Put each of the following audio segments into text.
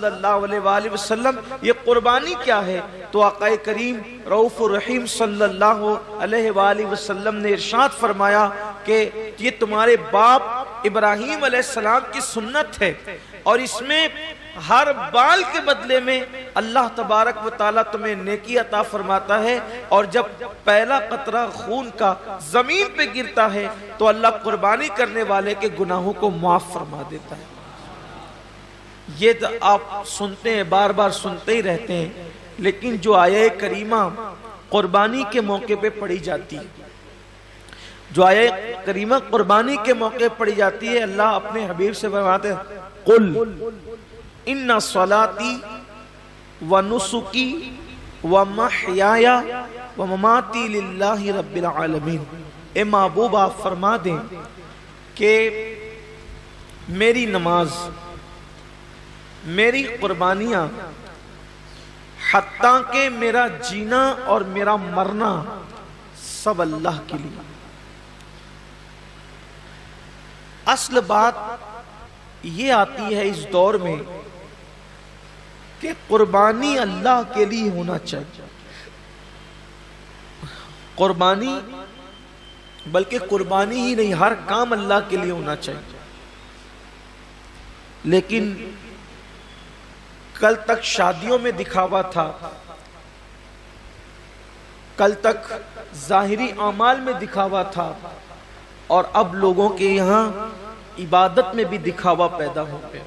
صلی اللہ علیہ وآلہ وسلم یہ قربانی کیا ہے؟ تو آقا کریم رؤوف الرحیم صلی اللہ علیہ وآلہ وسلم نے ارشاد فرمایا کہ یہ تمہارے باپ ابراہیم علیہ السلام کی سنت ہے، اور اس میں ہر بال کے بدلے میں اللہ تبارک و تعالیٰ تمہیں نیکی عطا فرماتا ہے، اور جب پہلا قطرہ خون کا زمین پہ گرتا ہے تو اللہ قربانی کرنے والے کے گناہوں کو معاف فرما دیتا ہے۔ یہ تو آپ سنتے ہیں، بار بار سنتے ہی رہتے ہیں، لیکن جو آیہ کریمہ قربانی کے موقع پہ پڑھی جاتی ہے، جو آیہ کریمہ قربانی کے موقع پہ پڑھی جاتی ہے، اللہ اپنے حبیب سے فرماتے ہیں قل ان صلاتی و نسکی و محیای و مماتی للہ رب العالمین۔ اے محبوب آپ فرما دیں کہ میری نماز، میری قربانیاں، حتیٰ کہ میرا جینا اور میرا مرنا سب اللہ کے لیے۔ اصل بات یہ آتی ہے اس دور میں کہ قربانی اللہ کے لیے ہونا چاہیے، قربانی بلکہ قربانی ہی نہیں، ہر کام اللہ کے لیے ہونا چاہیے۔ لیکن کل تک شادیوں میں دکھاوا تھا، کل تک ظاہری اعمال میں دکھاوا تھا، اور اب لوگوں کے یہاں عبادت میں بھی دکھاوا پیدا ہو گیا،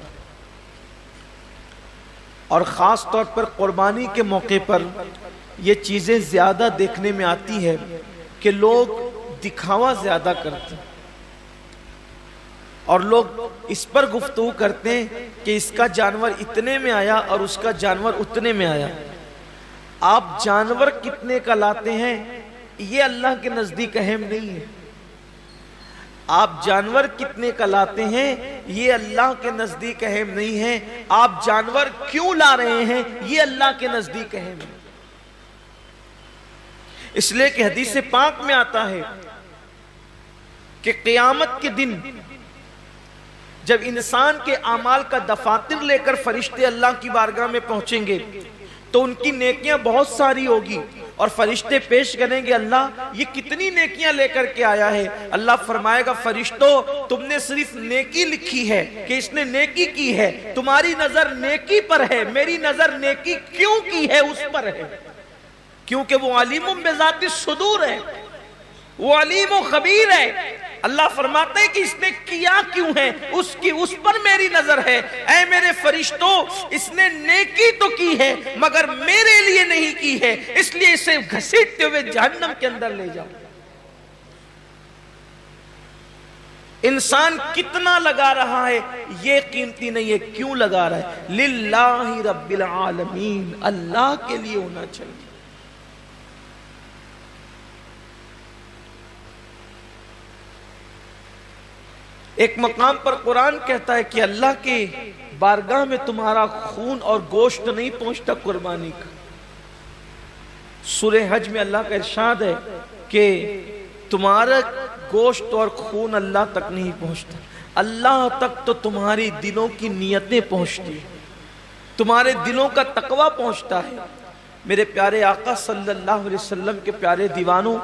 اور خاص طور پر قربانی کے موقع پر یہ چیزیں زیادہ دیکھنے میں آتی ہے کہ لوگ دکھاوا زیادہ کرتے ہیں، اور لوگ اس پر گفتگو کرتے ہیں کہ اس کا جانور اتنے میں آیا اور اس کا جانور اتنے میں آیا۔ آپ جانور کتنے کا لاتے ہیں یہ اللہ کے نزدیک اہم نہیں ہے، آپ جانور کتنے کا لاتے ہیں یہ اللہ کے نزدیک اہم نہیں ہے، آپ جانور کیوں لا رہے ہیں یہ اللہ کے نزدیک اہم ہے۔ اس لیے کہ حدیث پاک میں آتا ہے کہ قیامت کے دن جب انسان کے اعمال کا دفاتر لے کر فرشتے اللہ کی بارگاہ میں پہنچیں گے تو ان کی نیکیاں بہت ساری ہوگی، اور فرشتے پیش کریں گے اللہ یہ کتنی نیکیاں لے کر کے آیا ہے؟ اللہ فرمائے گا فرشتوں تم نے صرف نیکی لکھی ہے کہ اس نے نیکی کی ہے، تمہاری نظر نیکی پر ہے، میری نظر نیکی کیوں کی ہے اس پر ہے، کیونکہ وہ علیم بذات الصدور ہے، وہ علیم و خبیر ہے۔ اللہ فرماتے ہیں کہ اس نے کیا کیوں ہے اس پر میری نظر ہے۔ اے میرے فرشتوں اس نے نیکی تو کی ہے مگر میرے لیے نہیں کی ہے، اس لیے اسے گھسیٹتے ہوئے جہنم کے اندر لے جاؤ۔ انسان کتنا لگا رہا ہے یہ قیمتی نہیں ہے، کیوں لگا رہا ہے؟ للہ رب العالمین، اللہ کے لیے ہونا چاہیے۔ ایک مقام پر قرآن کہتا ہے کہ اللہ کے بارگاہ میں تمہارا خون اور گوشت نہیں پہنچتا قربانی کا۔ سورہ حج میں اللہ کا ارشاد ہے کہ تمہارا گوشت اور خون اللہ تک نہیں پہنچتا، اللہ تک تو تمہاری دلوں کی نیتیں پہنچتی ہیں، تمہارے دلوں کا تقوی پہنچتا ہے۔ میرے پیارے آقا صلی اللہ علیہ وسلم کے پیارے دیوانوں،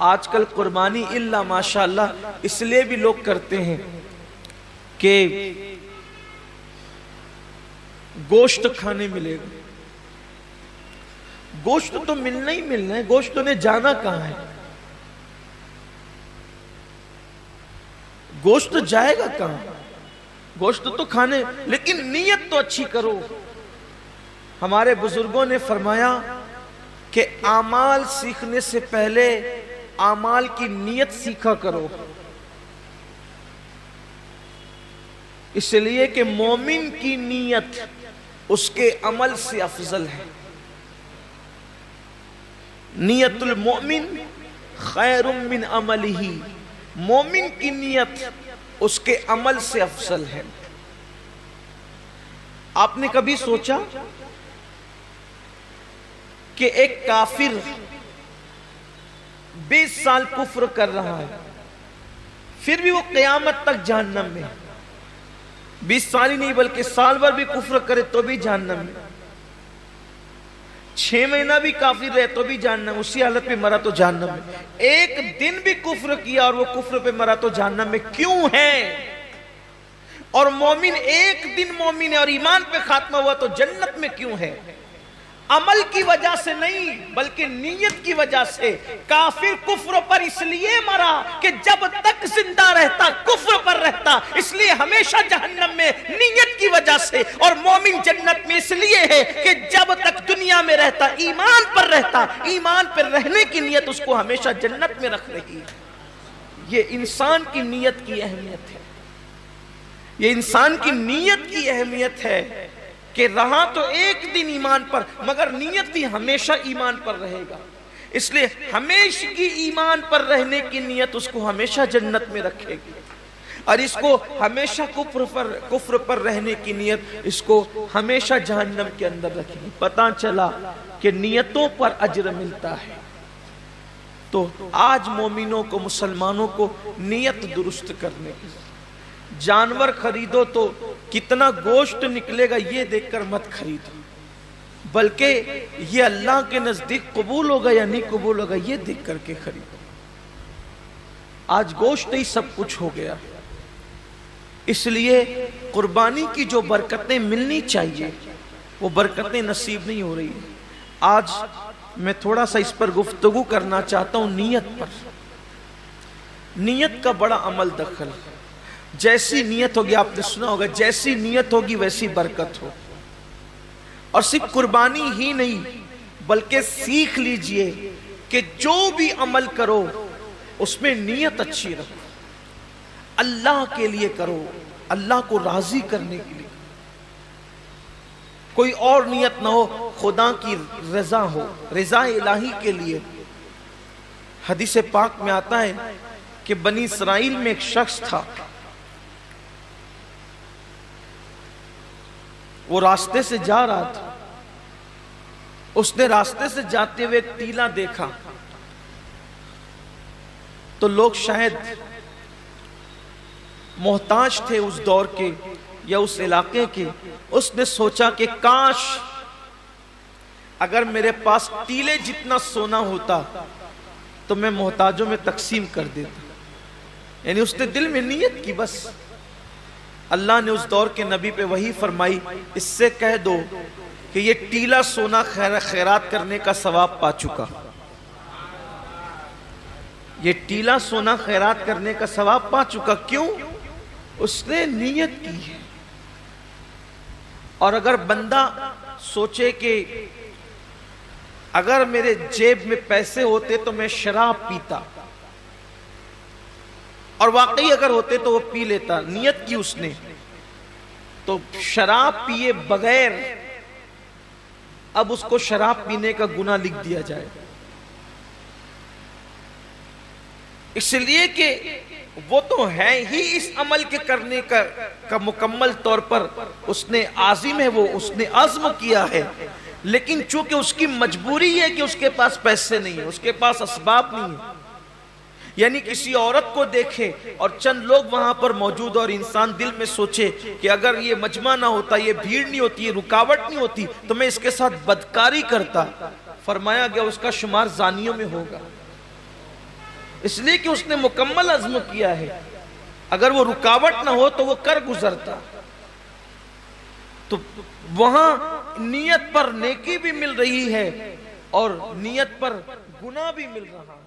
آج کل قربانی اللہ ماشاءاللہ اس لیے بھی لوگ کرتے ہیں کہ گوشت کھانے ملے گا۔ گوشت تو ملنا ہی ملنا ہے، گوشت نے جانا کہاں ہے؟ گوشت جائے گا کہاں؟ گوشت تو کھانے، لیکن نیت تو اچھی کرو۔ ہمارے بزرگوں نے فرمایا کہ اعمال سیکھنے سے پہلے اعمال کی نیت سیکھا کرو، اس لیے کہ مومن کی نیت اس کے عمل سے افضل ہے۔ نیت المؤمن خیر من عملہ، مومن کی نیت اس کے عمل سے افضل ہے۔ آپ نے کبھی سوچا کہ ایک کافر 20 سال کفر کر رہا ہے، پھر بھی وہ قیامت تک جہنم میں، 20 سال ہی نہیں بلکہ سال بھر بھی کفر کرے تو بھی جہنم میں، 6 مہینہ بھی کافر رہے تو بھی جہنم، اسی حالت پہ مرا تو جہنم میں، ایک دن بھی کفر کیا اور وہ کفر پہ مرا تو جہنم میں کیوں ہے؟ اور مومن ایک دن مومن ہے اور ایمان پہ خاتمہ ہوا تو جنت میں کیوں ہے؟ عمل کی وجہ سے نہیں بلکہ نیت کی وجہ سے۔ کافر کفر پر اس لیے مرا کہ جب تک زندہ رہتا کفر پر رہتا، اس لیے ہمیشہ جہنم میں نیت کی وجہ سے، اور مومن جنت میں اس لیے ہے کہ جب تک دنیا میں رہتا ایمان پر رہتا، ایمان پر رہنے کی نیت اس کو ہمیشہ جنت میں رکھ رہی ہے۔ یہ انسان کی نیت کی اہمیت ہے، یہ انسان کی نیت کی اہمیت ہے کہ رہا تو ایک دن ایمان پر مگر نیت بھی ہمیشہ ایمان پر رہے گا، اس لیے ہمیشہ کی ایمان پر رہنے کی نیت اس کو ہمیشہ جنت میں رکھے گی، اور اس کو ہمیشہ کفر پر رہنے کی نیت اس کو ہمیشہ جہنم کے اندر رکھے گی۔ پتہ چلا کہ نیتوں پر اجر ملتا ہے۔ تو آج مومنوں کو، مسلمانوں کو نیت درست کرنے کی، جانور خریدو تو کتنا گوشت نکلے گا یہ دیکھ کر مت خریدو، بلکہ یہ اللہ کے نزدیک قبول ہوگا یا نہیں قبول ہوگا یہ دیکھ کر کے خریدو۔ آج گوشت ہی سب کچھ ہو گیا، اس لیے قربانی کی جو برکتیں ملنی چاہیے وہ برکتیں نصیب نہیں ہو رہی۔ آج میں تھوڑا سا اس پر گفتگو کرنا چاہتا ہوں، نیت پر۔ نیت کا بڑا عمل دخل، جیسی نیت ہوگی، آپ نے سنا ہوگا جیسی نیت ہوگی ویسی برکت ہو۔ اور صرف قربانی ہی نہیں بلکہ سیکھ لیجئے کہ جو بھی عمل کرو اس میں نیت اچھی رکھو، اللہ کے لیے کرو، اللہ کو راضی کرنے کے لیے، کوئی اور نیت نہ ہو، خدا کی رضا ہو، رضا الہی کے لیے۔ حدیث پاک میں آتا ہے کہ بنی اسرائیل میں ایک شخص تھا، وہ راستے سے جا رہا تھا، اس نے راستے سے جاتے ہوئے ایک ٹیلا دیکھا، تو لوگ شاید محتاج تھے اس دور کے یا اس علاقے کے، اس نے سوچا کہ کاش اگر میرے پاس ٹیلے جتنا سونا ہوتا تو میں محتاجوں میں تقسیم کر دیتا۔ یعنی اس نے دل میں نیت کی، بس اللہ نے اس دور کے نبی پہ وحی فرمائی، اس سے کہہ دو کہ یہ ٹیلا سونا خیرات کرنے کا ثواب پا چکا، یہ ٹیلا سونا خیرات کرنے کا ثواب پا چکا۔ کیوں؟ اس نے نیت کی ہے۔ اور اگر بندہ سوچے کہ اگر میرے جیب میں پیسے ہوتے تو میں شراب پیتا، اور واقعی اگر ہوتے تو وہ پی لیتا، نیت کی اس نے، تو شراب پیے بغیر اب اس کو شراب پینے کا گناہ لکھ دیا جائے، اس لیے کہ وہ تو ہے ہی اس عمل کے کرنے کا مکمل طور پر اس نے عازم ہے، وہ اس نے عزم کیا ہے، لیکن چونکہ اس کی مجبوری ہے کہ اس کے پاس پیسے نہیں ہیں، اس کے پاس اسباب نہیں ہیں، یعنی کسی عورت کو دیکھے اور چند لوگ وہاں پر موجود اور انسان دل میں سوچے کہ اگر یہ مجمع نہ ہوتا، یہ بھیڑ نہیں ہوتی، یہ رکاوٹ نہیں ہوتی تو میں اس کے ساتھ بدکاری کرتا، فرمایا گیا اس کا شمار زانیوں میں ہوگا، اس لیے کہ اس نے مکمل عزم کیا ہے، اگر وہ رکاوٹ نہ ہو تو وہ کر گزرتا۔ تو وہاں نیت پر نیکی بھی مل رہی ہے اور نیت پر گناہ بھی مل رہا ہے۔